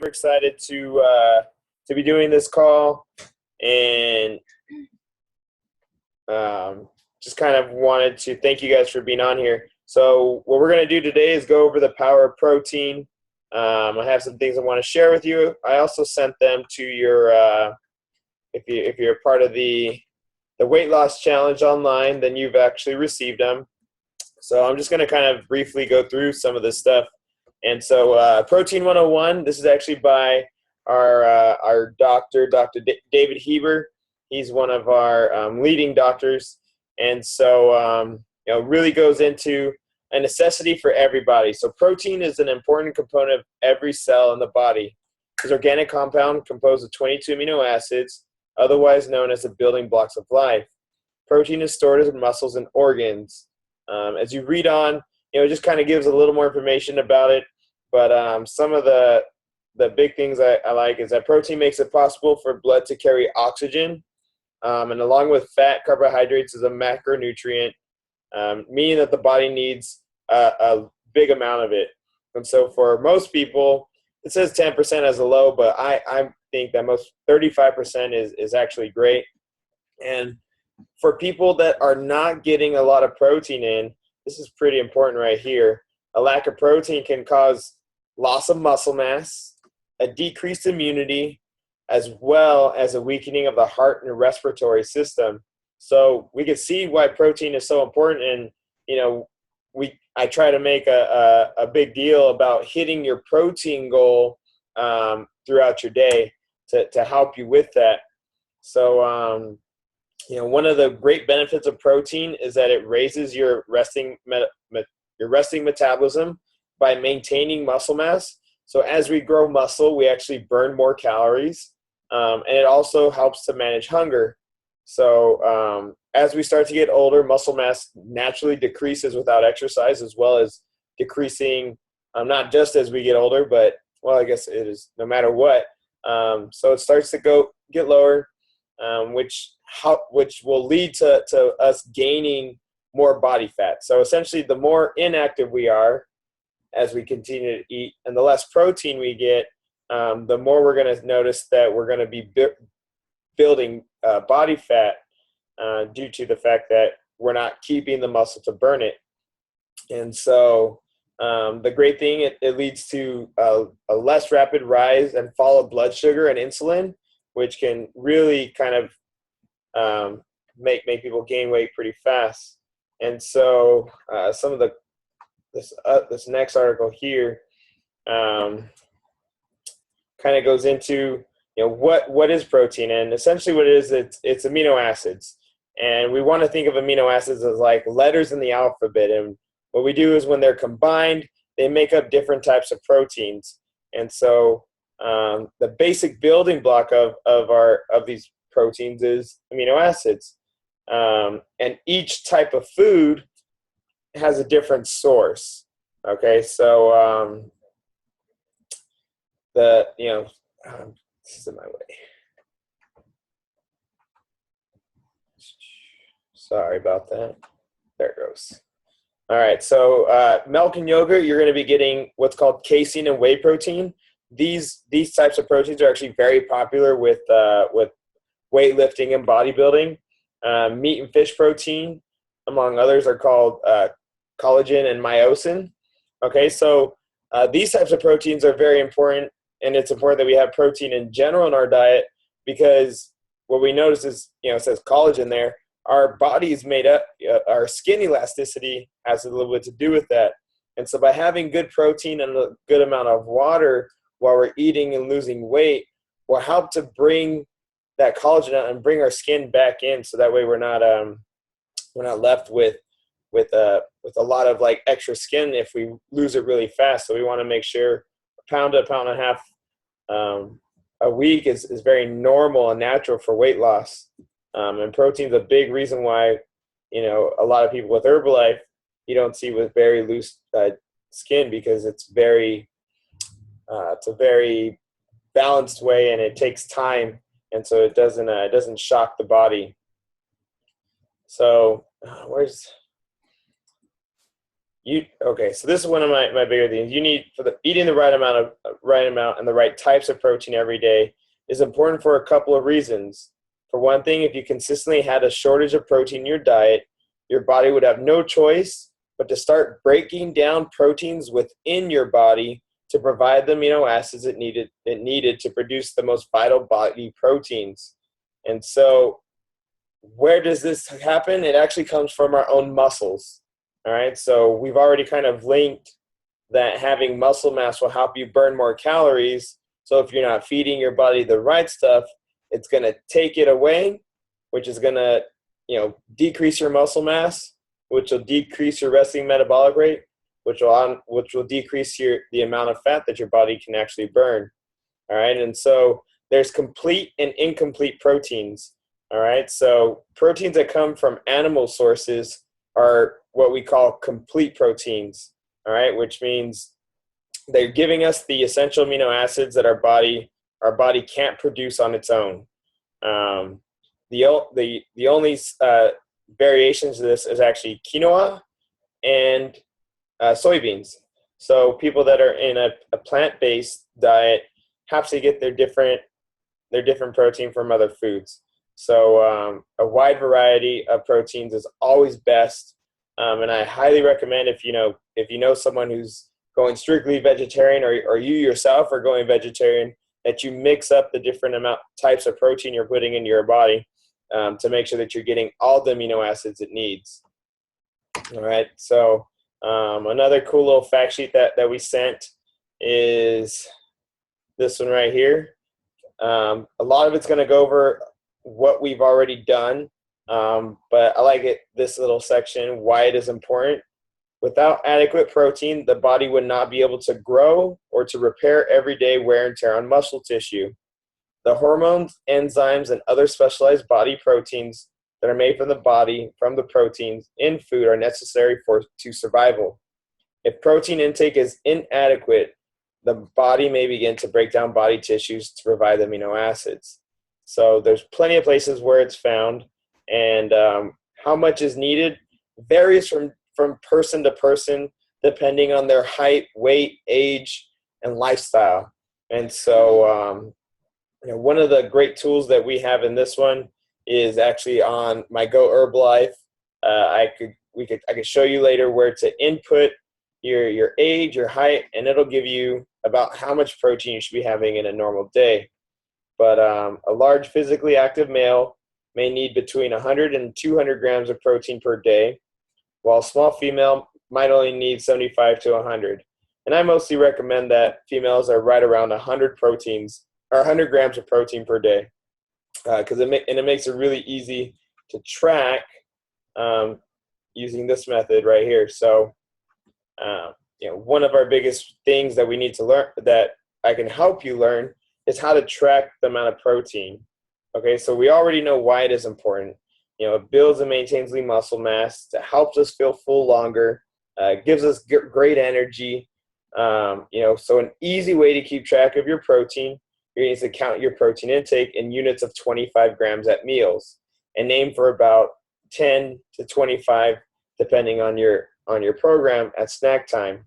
super excited to be doing this call, and just kind of wanted to thank you guys for being on here. So what we're going to do today is go over the power of protein. I have some things I want to share with you. I also sent them to your if you're part of the weight loss challenge online, then you've actually received them. So I'm just going to kind of briefly go through some of this stuff. And so Protein 101, this is actually by our doctor, Dr. David Heber. He's one of our leading doctors. And so, really goes into a necessity for everybody. So protein is an important component of every cell in the body. It's an organic compound composed of 22 amino acids, otherwise known as the building blocks of life. Protein is stored in muscles and organs. As you read on, it just kind of gives a little more information about it. But some of the big things I like is that protein makes it possible for blood to carry oxygen. And along with fat, carbohydrates is a macronutrient, meaning that the body needs a big amount of it. And so for most people, it says 10% as a low, but I think that most 35% is actually great. And for people that are not getting a lot of protein in, this is pretty important right here. A lack of protein can cause loss of muscle mass, a decreased immunity, as well as a weakening of the heart and respiratory system. So we can see why protein is so important. And, I try to make a big deal about hitting your protein goal throughout your day to help you with that. So, one of the great benefits of protein is that it raises your resting metabolism by maintaining muscle mass. So as we grow muscle, we actually burn more calories, and it also helps to manage hunger. So as we start to get older, muscle mass naturally decreases without exercise, as well as decreasing not just as we get older, but, well, I guess it is no matter what. So it starts to get lower, which will lead to us gaining more body fat. So essentially, the more inactive we are as we continue to eat, and the less protein we get, the more we're going to notice that we're going to be building body fat due to the fact that we're not keeping the muscle to burn it. And so the great thing, it leads to a less rapid rise and fall of blood sugar and insulin, which can really kind of make people gain weight pretty fast. And so some of this next article here kind of goes into what is protein, and essentially what it is, it's amino acids. And we want to think of amino acids as like letters in the alphabet, and what we do is when they're combined, they make up different types of proteins. And so the basic building block of these proteins is amino acids, and each type of food has a different source. Okay, so this is in my way. Sorry about that. There it goes. All right, so milk and yogurt, you're going to be getting what's called casein and whey protein. These types of proteins are actually very popular with weightlifting and bodybuilding. Meat and fish protein, among others, are called collagen and myosin. Okay, so these types of proteins are very important, and it's important that we have protein in general in our diet, because what we notice is, it says collagen there. Our body is made up, our skin elasticity has a little bit to do with that. And so by having good protein and a good amount of water while we're eating and losing weight will help to bring that collagen out and bring our skin back in, so that way we're not left with a lot of like extra skin if we lose it really fast. So we want to make sure a pound to a pound and a half a week is very normal and natural for weight loss. And protein's a big reason why, a lot of people with Herbalife you don't see with very loose skin, because it's a very balanced way, and it takes time, and so it doesn't shock the body. So Okay, so this is one of my bigger things. You need for the eating the right amount and the right types of protein every day is important for a couple of reasons. For one thing, if you consistently had a shortage of protein in your diet, your body would have no choice but to start breaking down proteins within your body to provide the amino acids it needed to produce the most vital body proteins. And so where does this happen? It actually comes from our own muscles. All right, so we've already kind of linked that having muscle mass will help you burn more calories. So if you're not feeding your body the right stuff, it's going to take it away, which is going to, decrease your muscle mass, which will decrease your resting metabolic rate, which will decrease the amount of fat that your body can actually burn. All right, and so there's complete and incomplete proteins. All right, so proteins that come from animal sources are what we call complete proteins. All right, which means they're giving us the essential amino acids that our body can't produce on its own. The only variations of this is actually quinoa and soybeans. So people that are in a plant-based diet have to get their different protein from other foods. So a wide variety of proteins is always best, and I highly recommend if you know someone who's going strictly vegetarian, or you yourself are going vegetarian, that you mix up the different types of protein you're putting into your body to make sure that you're getting all the amino acids it needs. All right. So another cool little fact sheet that we sent is this one right here. A lot of it's going to go over what we've already done, but I like this little section, why it is important. Without adequate protein, the body would not be able to grow or to repair everyday wear and tear on muscle tissue. The hormones, enzymes, and other specialized body proteins that are made from the proteins in food are necessary to survival. If protein intake is inadequate, the body may begin to break down body tissues to provide the amino acids. So there's plenty of places where it's found, and how much is needed varies from person to person depending on their height, weight, age, and lifestyle. And so one of the great tools that we have in this one is actually on my Go Herbalife. I could show you later where to input your age, your height, and it'll give you about how much protein you should be having in a normal day. But a large physically active male may need between 100 and 200 grams of protein per day, while a small female might only need 75 to 100. And I mostly recommend that females are right around 100 grams of protein per day, because it makes it really easy to track using this method right here. So, one of our biggest things that we need to learn, that I can help you learn, is how to track the amount of protein. Okay, so we already know why it is important. It builds and maintains lean muscle mass. It helps us feel full longer. Gives us great energy. So an easy way to keep track of your protein, you're going to count your protein intake in units of 25 grams at meals, and aim for about 10 to 25, depending on your program, at snack time.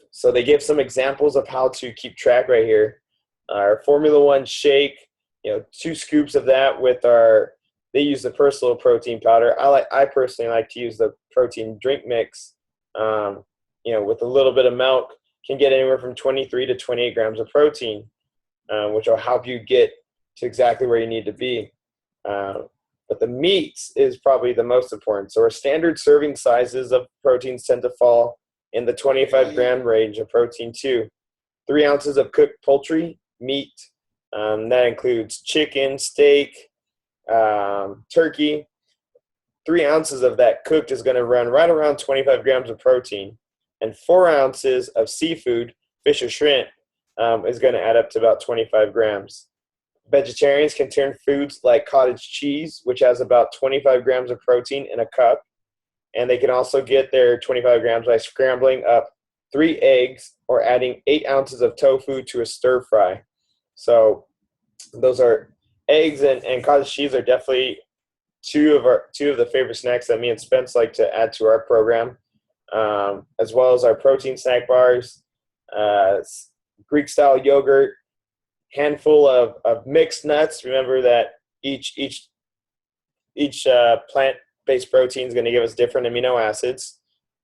So they give some examples of how to keep track right here. Our Formula One shake, 2 scoops of that they use the personal protein powder. I personally like to use the protein drink mix, with a little bit of milk, can get anywhere from 23 to 28 grams of protein, which will help you get to exactly where you need to be. But the meats is probably the most important. So our standard serving sizes of proteins tend to fall in the 25 gram range of protein too. 3 ounces of cooked poultry, meat, that includes chicken, steak, turkey. 3 ounces of that cooked is going to run right around 25 grams of protein. And 4 ounces of seafood, fish or shrimp, is going to add up to about 25 grams. Vegetarians can turn foods like cottage cheese, which has about 25 grams of protein in a cup. And they can also get their 25 grams by scrambling up 3 eggs or adding 8 ounces of tofu to a stir fry. So those are eggs and cottage cheese are definitely two of the favorite snacks that me and Spence like to add to our program, as well as our protein snack bars, Greek style yogurt, handful of mixed nuts. Remember that each plant-based protein is going to give us different amino acids,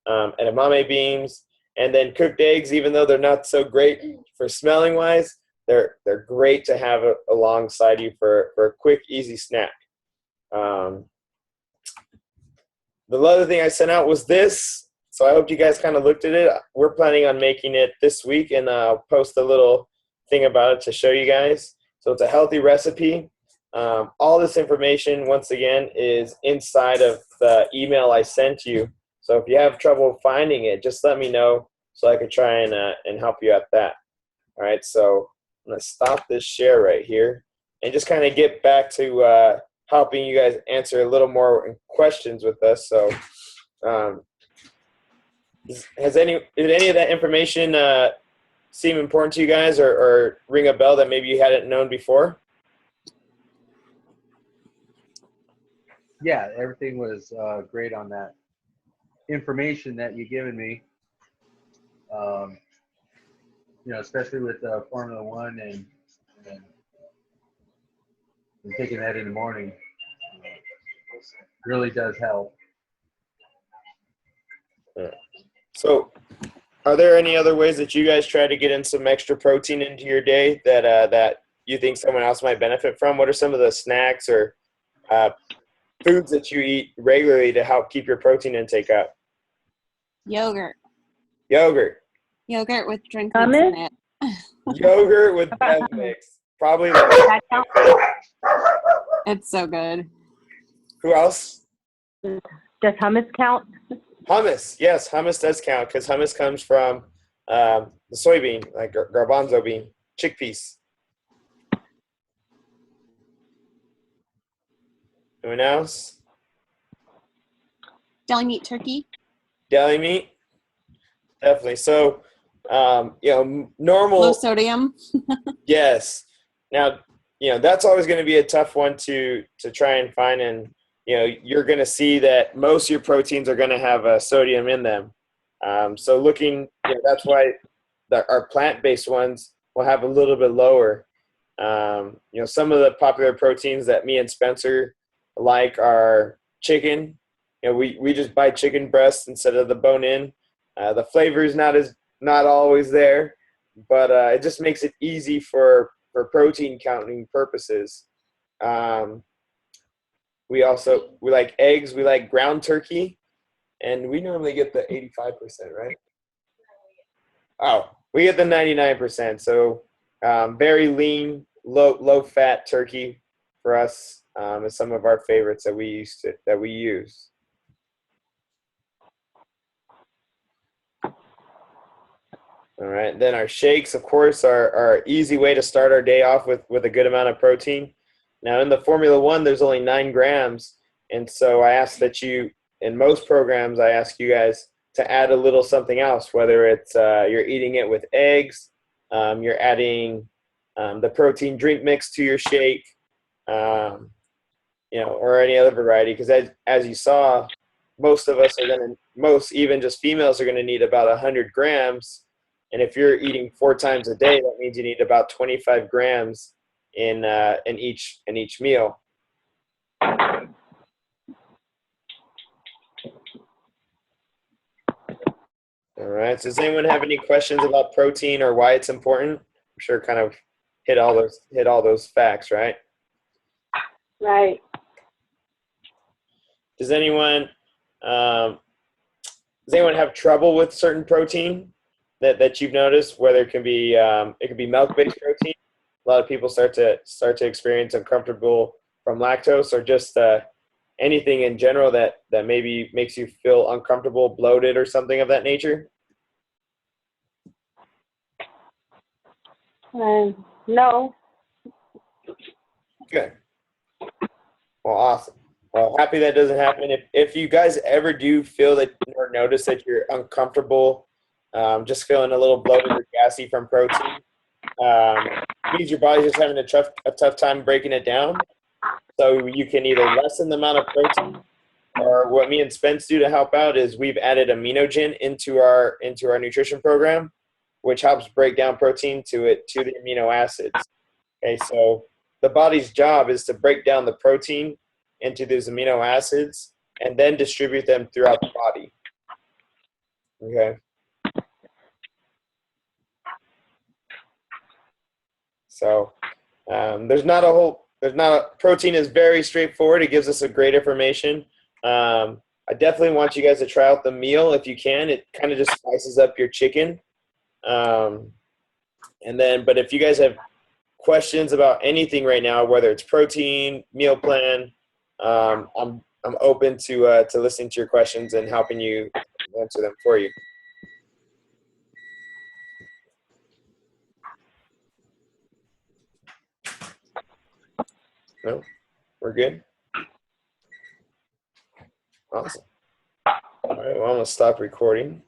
and edamame beans, and then cooked eggs. Even though they're not so great for smelling wise, they're great to have alongside you for a quick, easy snack. The other thing I sent out was this, so I hope you guys kind of looked at it. We're planning on making it this week, and I'll post a little thing about it to show you guys. So it's a healthy recipe. All this information, once again, is inside of the email I sent you. So if you have trouble finding it, just let me know so I could try and help you at that. All right, so I'm going to stop this share right here and just kind of get back to helping you guys answer a little more questions with us. So did any of that information seem important to you guys or ring a bell that maybe you hadn't known before? Yeah, everything was great on that information that you given me. Especially with Formula One and taking that in the morning really does help. So are there any other ways that you guys try to get in some extra protein into your day that you think someone else might benefit from? What are some of the snacks or foods that you eat regularly to help keep your protein intake up? Yogurt Yogurt with drink mix in it. Yogurt with bev mix. Probably It's so good. Who else? Does hummus count? Hummus. Yes, hummus does count because hummus comes from the soybean, like garbanzo bean, chickpeas. Anyone else? Deli meat turkey. Deli meat. Definitely. So, normal. Low sodium. Yes. Now, that's always going to be a tough one to try and find. And, you're going to see that most of your proteins are going to have sodium in them. So looking, that's why our plant-based ones will have a little bit lower. Some of the popular proteins that me and Spencer like are chicken. We just buy chicken breasts instead of the bone-in. The flavor is not always there, but it just makes it easy for protein counting purposes. We like eggs. We like ground turkey, and we normally get the 85%, right? Oh, we get the 99%. So very lean, low fat turkey for us is some of our favorites that we use. All right, then our shakes, of course, are an easy way to start our day off with a good amount of protein. Now, in the Formula One, there's only 9 grams, and so I ask that in most programs, I ask you guys to add a little something else, whether it's you're eating it with eggs, you're adding the protein drink mix to your shake, or any other variety, because as you saw, most of us even just females are going to need about 100 grams. And if you're eating 4 times a day, that means you need about 25 grams in each meal. All right. So does anyone have any questions about protein or why it's important? I'm sure kind of hit all those facts, right? Right. Does anyone have trouble with certain protein that you've noticed? Whether it can be milk-based protein. A lot of people start to experience uncomfortable from lactose, or just anything in general that maybe makes you feel uncomfortable, bloated, or something of that nature. No. Good. Well, awesome. Well, happy that doesn't happen. If you guys ever do feel that or notice that you're uncomfortable, just feeling a little bloated or gassy from protein, means your body's just having a tough time breaking it down. So you can either lessen the amount of protein, or what me and Spence do to help out is we've added aminogen into our nutrition program, which helps break down protein to the amino acids. Okay, so the body's job is to break down the protein into these amino acids and then distribute them throughout the body. Okay. So protein is very straightforward. It gives us a great information. I definitely want you guys to try out the meal if you can. It kind of just spices up your chicken. But if you guys have questions about anything right now, whether it's protein, meal plan, I'm open to listening to your questions and helping you answer them for you. No, we're good. Awesome. All right, well, I'm gonna stop recording.